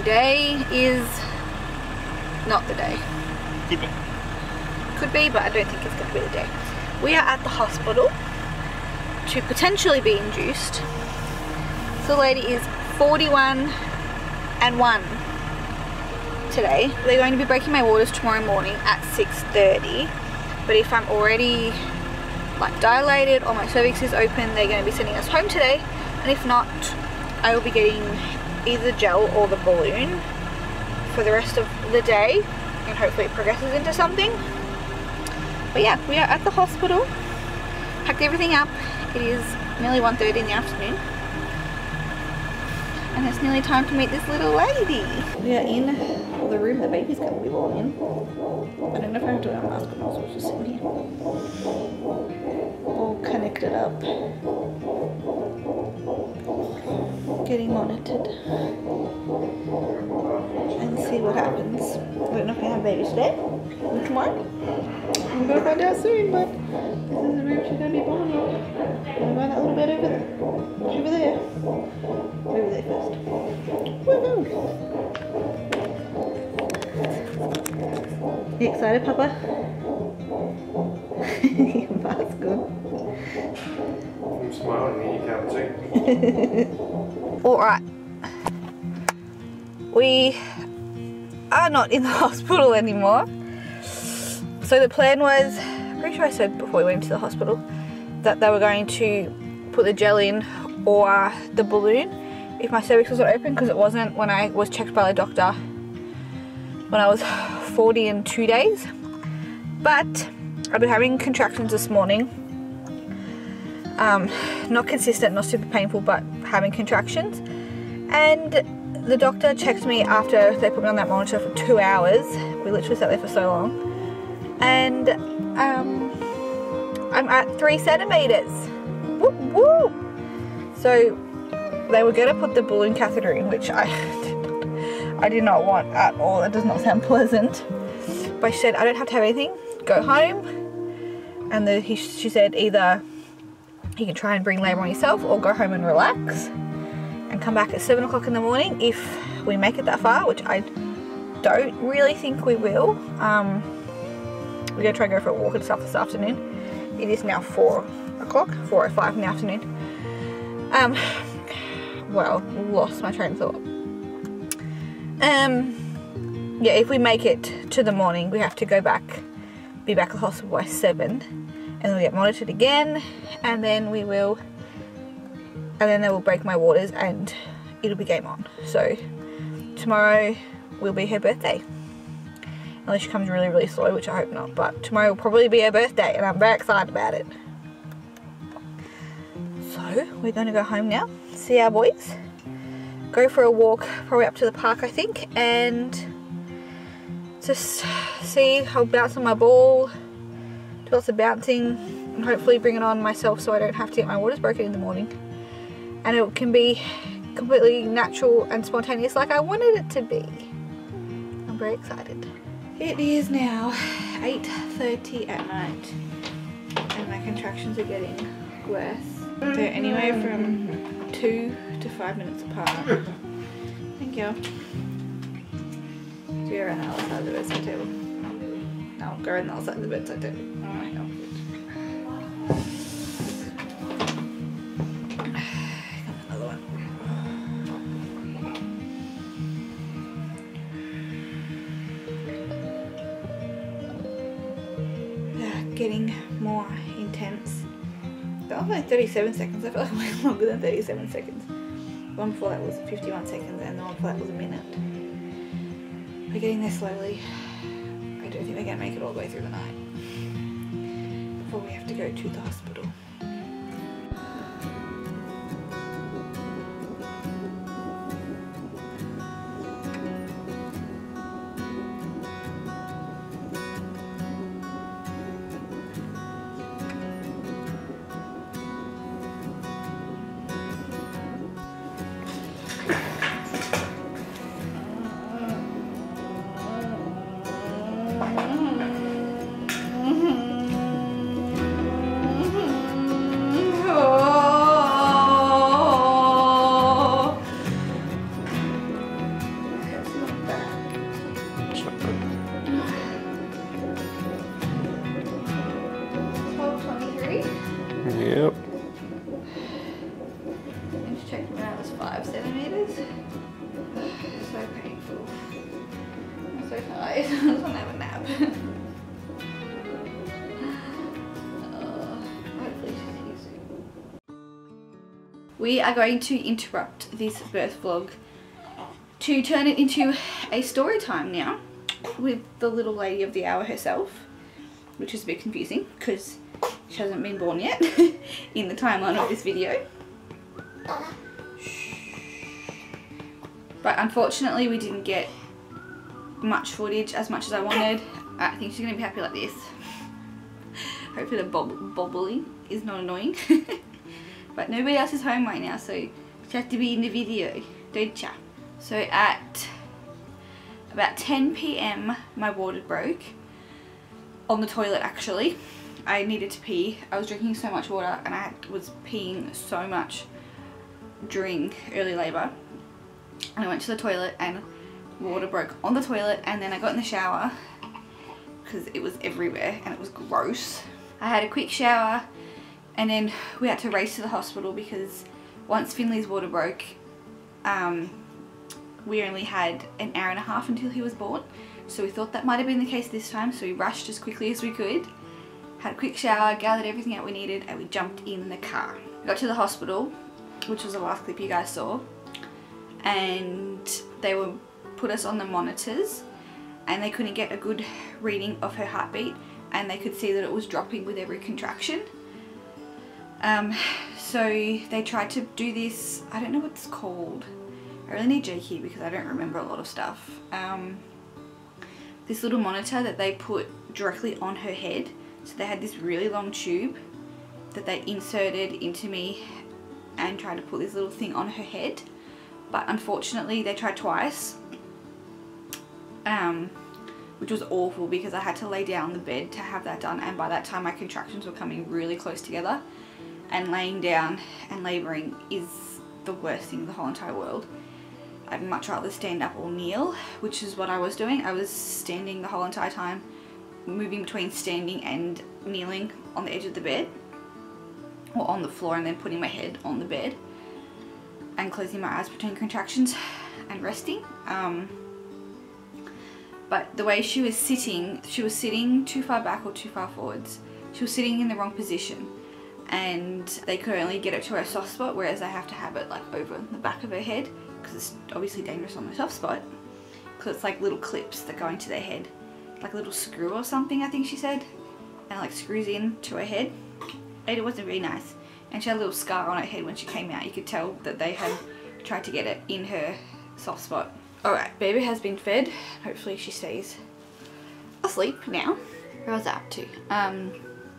today is not the day. Could be. Could be, but I don't think it's going to be the day. We are at the hospital to potentially be induced. So the lady is 41 and 1 today. They're going to be breaking my waters tomorrow morning at 6:30. But if I'm already like dilated or my cervix is open, they're going to be sending us home today. And if not, I will be getting either gel or the balloon for the rest of the day, and hopefully it progresses into something. But yeah, we are at the hospital, packed everything up. It is nearly 1:30 in the afternoon, and it's nearly time to meet this little lady. We are in the room the baby's going to be born in. I don't know if I have to wear a mask or not, so I was just sitting here. All connected up. Getting monitored. And see what happens. I don't know if I have baby today or tomorrow. I'm going to find out soon, but this is the room she's going to be born in. I'm going to go that little bed over there. Over there. Over there first. Woohoo! You excited, Papa? That's good. I'm smiling and you can't see. Alright. We are not in the hospital anymore. So the plan was, I'm pretty sure I said before we went to the hospital, that they were going to put the gel in or the balloon if my cervix was not open, because it wasn't when I was checked by the doctor when I was 40 and 2 days. But I've been having contractions this morning. Not consistent, not super painful, but having contractions. And the doctor checked me after they put me on that monitor for 2 hours. We literally sat there for so long. And I'm at 3 centimeters. Woo woo! So they were going to put the balloon catheter in, which I did not want at all. That does not sound pleasant. But she said, I don't have to have anything. Go home. And she said either you can try and bring labour on yourself or go home and relax and come back at 7 o'clock in the morning if we make it that far, which I don't really think we will. We're going to try and go for a walk and stuff this afternoon. It is now 4 o'clock, 4:05 in the afternoon. Well, lost my train of thought. Yeah, if we make it to the morning, we have to go back, be back at the hospital by 7, and then we'll get monitored again, and then they will break my waters and it'll be game on. So tomorrow will be her birthday. Unless she comes really, really slow, which I hope not, but tomorrow will probably be her birthday and I'm very excited about it. So we're going to go home now, see our boys, go for a walk, probably up to the park I think, and just see how bounce on my ball, do lots of bouncing, and hopefully bring it on myself so I don't have to get my waters broken in the morning. And it can be completely natural and spontaneous like I wanted it to be. I'm very excited. It is now 8:30 at night and my contractions are getting worse. They're anywhere from 2 to 5 minutes apart. Thank you. So we're around the other side of the bedside table. No, go around the other side of the bedside table. Alright, no. Another one. Getting more intense. That was only 37 seconds. I feel like way longer than 37 seconds. The one before that was 51 seconds and the one before that was a minute. We're getting there slowly. I don't think we're going to make it all the way through the night before we have to go to the hospital. guys. I just want to have a nap. Hopefully she's here soon. We are going to interrupt this birth vlog to turn it into a story time now with the little lady of the hour herself, which is a bit confusing because she hasn't been born yet in the timeline of this video. But unfortunately we didn't get much footage, as much as I wanted. I think she's going to be happy like this. Hopefully the bobbling is not annoying. But nobody else is home right now, so you have to be in the video, don't ya? So at about 10 PM my water broke. On the toilet actually. I needed to pee. I was drinking so much water and I was peeing so much during early labour. And I went to the toilet and water broke on the toilet, and then I got in the shower because it was everywhere and it was gross. I had a quick shower and then we had to race to the hospital because once Finley's water broke, we only had an hour and a half until he was born. So we thought that might have been the case this time, so we rushed as quickly as we could, had a quick shower, gathered everything that we needed, and we jumped in the car. We got to the hospital, which was the last clip you guys saw, and they were put us on the monitors and they couldn't get a good reading of her heartbeat, and they could see that it was dropping with every contraction. So they tried to do this, I don't know what it's called, I really need Jake here because I don't remember a lot of stuff. This little monitor that they put directly on her head. So they had this really long tube that they inserted into me and tried to put this little thing on her head. But unfortunately they tried twice, which was awful because I had to lay down on the bed to have that done, and by that time my contractions were coming really close together, and laying down and labouring is the worst thing in the whole entire world. I'd much rather stand up or kneel, which is what I was doing. I was standing the whole entire time, moving between standing and kneeling on the edge of the bed, or on the floor, and then putting my head on the bed and closing my eyes between contractions and resting. But the way she was sitting too far back or too far forwards. She was sitting in the wrong position, and they could only get it to her soft spot, whereas they have to have it like over the back of her head, because it's obviously dangerous on the soft spot, because it's like little clips that go into their head, like a little screw or something, I think she said, and it like screws in to her head. And it wasn't really nice, and she had a little scar on her head when she came out. You could tell that they had tried to get it in her soft spot. Alright, baby has been fed. Hopefully she stays asleep now. Where was I up to? I'm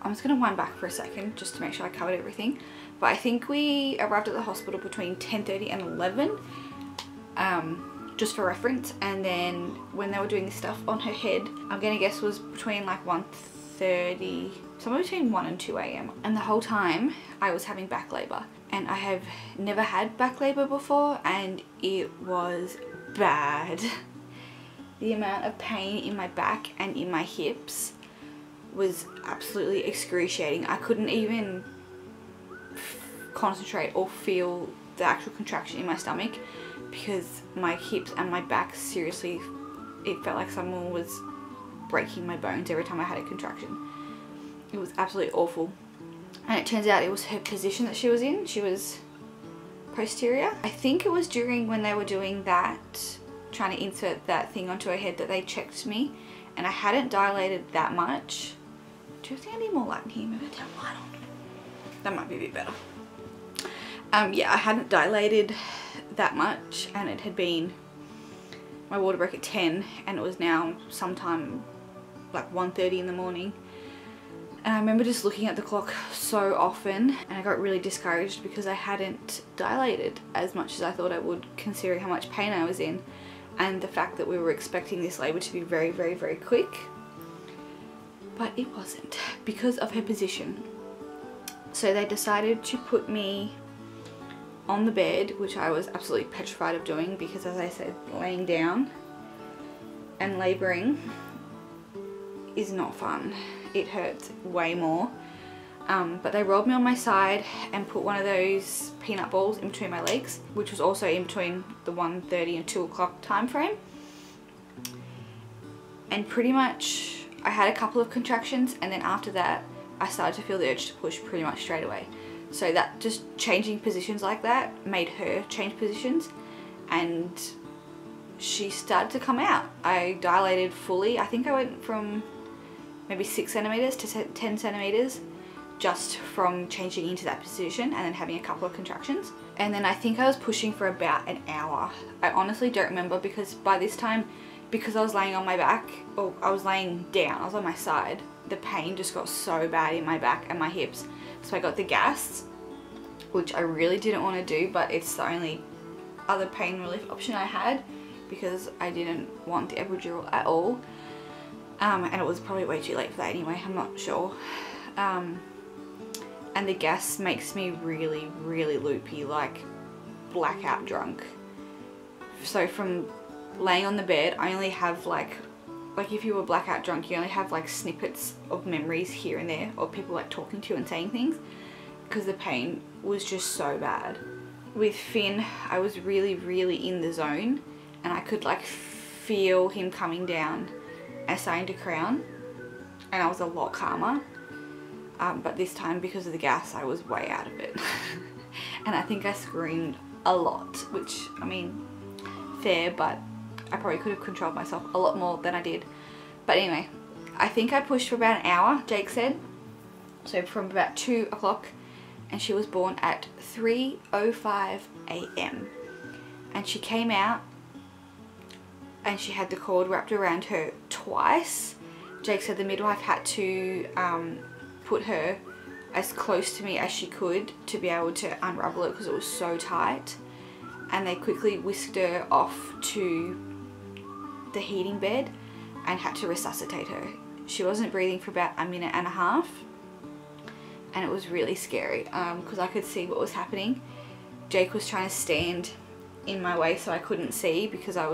just going to wind back for a second just to make sure I covered everything. But I think we arrived at the hospital between 10:30 and 11, just for reference. And then when they were doing this stuff on her head, I'm going to guess was between like 1:30, somewhere between 1 and 2 AM. And the whole time I was having back labour. And I have never had back labour before, and it was bad. The amount of pain in my back and in my hips was absolutely excruciating. I couldn't even concentrate or feel the actual contraction in my stomach because my hips and my back, seriously, it felt like someone was breaking my bones every time I had a contraction. It was absolutely awful. And it turns out it was her position that she was in. She was posterior. I think it was during when they were doing that, trying to insert that thing onto her head, that they checked me, and I hadn't dilated that much. Do you think I need more light in here? Maybe turn the light on. That might be a bit better. Yeah, I hadn't dilated that much, and it had been, my water broke at 10 and it was now sometime like 1:30 in the morning. And I remember just looking at the clock so often, and I got really discouraged because I hadn't dilated as much as I thought I would, considering how much pain I was in, and the fact that we were expecting this labour to be very, very, very quick. But it wasn't, because of her position. So they decided to put me on the bed, which I was absolutely petrified of doing because, as I said, laying down and labouring is not fun. It hurts way more. But they rolled me on my side and put one of those peanut balls in between my legs, which was also in between the 1:30 and 2 o'clock time frame. and pretty much I had a couple of contractions, and then after that I started to feel the urge to push pretty much straight away. So that just changing positions like that made her change positions, and she started to come out. I dilated fully. I think I went from maybe 6 centimeters to 10 centimeters just from changing into that position and then having a couple of contractions. And then I think I was pushing for about an hour. I honestly don't remember, because by this time, because I was laying on my back, or I was laying down, I was on my side, the pain just got so bad in my back and my hips. So I got the gas, which I really didn't want to do, but it's the only other pain relief option I had, because I didn't want the epidural at all. And it was probably way too late for that anyway, I'm not sure. And the gas makes me really, really loopy, like blackout drunk. So from laying on the bed, I only have like if you were blackout drunk, you only have like snippets of memories here and there, or people like talking to you and saying things, because the pain was just so bad. With Finn, I was really, really in the zone, and I could like feel him coming down and starting to crown, and I was a lot calmer. But this time, because of the gas, I was way out of it. And I think I screamed a lot, which, I mean, fair, but I probably could have controlled myself a lot more than I did. But anyway, I think I pushed for about an hour, Jake said. So from about 2 o'clock, and she was born at 3:05 a.m. And she came out, and she had the cord wrapped around her twice. Jake said the midwife had to put her as close to me as she could to be able to unravel it, because it was so tight. And they quickly whisked her off to the heating bed and had to resuscitate her. She wasn't breathing for about a minute and a half, and it was really scary because I could see what was happening. Jake was trying to stand in my way so I couldn't see, because I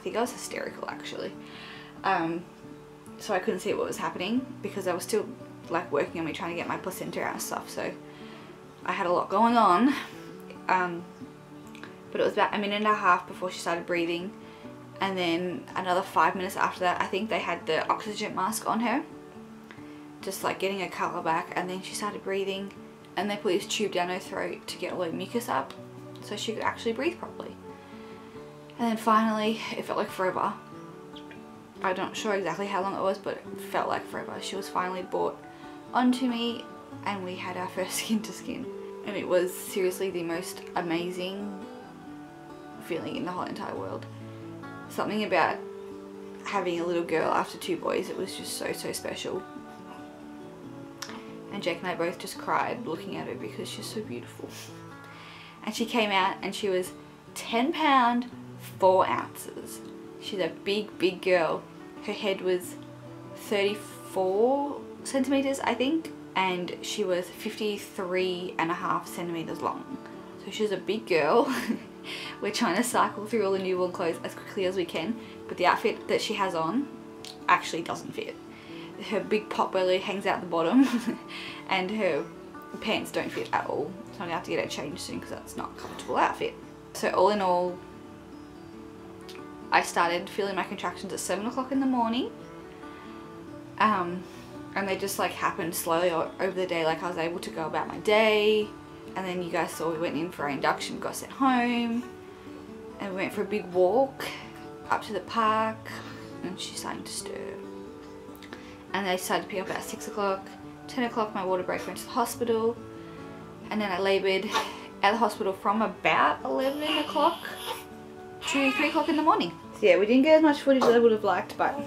think I was hysterical actually. So I couldn't see what was happening, because I was still like working on me trying to get my placenta out and stuff, so I had a lot going on. But it was about a minute and a half before she started breathing, and then another 5 minutes after that, I think they had the oxygen mask on her, just like getting her colour back, and then she started breathing, and they put this tube down her throat to get all her mucus up so she could actually breathe properly. And then finally, it felt like forever. I'm not sure exactly how long it was, but it felt like forever. She was finally brought onto me, and we had our first skin to skin. And it was seriously the most amazing feeling in the whole entire world. Something about having a little girl after 2 boys, it was just so, so special. And Jake and I both just cried looking at her, because she's so beautiful. And she came out, and she was 10 pounds 4 ounces. She's a big, big girl. Her head was 34 centimeters, I think, and she was 53.5 centimeters long. So she's a big girl. We're trying to cycle through all the newborn clothes as quickly as we can, but the outfit that she has on actually doesn't fit. Her big pot belly hangs out the bottom, and her pants don't fit at all. So I'm gonna have to get her changed soon, because that's not a comfortable outfit. So all in all, I started feeling my contractions at 7 o'clock in the morning, and they just like happened slowly over the day. Like I was able to go about my day, and then you guys saw we went in for our induction, we got sent home, and we went for a big walk up to the park, and she's starting to stir. And they started to pick up at 6 o'clock. 10 o'clock my water break, went to the hospital, and then I laboured at the hospital from about 11 o'clock to 3 o'clock in the morning. So yeah, we didn't get as much footage as I would have liked, but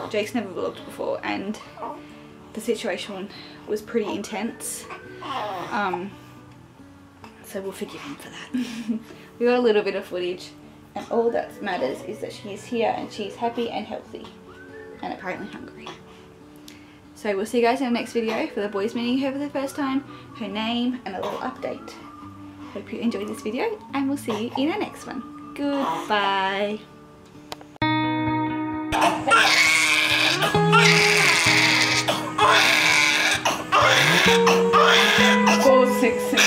Jake's never vlogged before, and the situation was pretty intense. So we'll forgive him for that. We got a little bit of footage, and all that matters is that she is here, and she's happy and healthy, and apparently hungry. So we'll see you guys in the next video for the boys meeting her for the first time, her name, and a little update. Hope you enjoyed this video, and we'll see you in our next one. Goodbye. 4, 6, 6.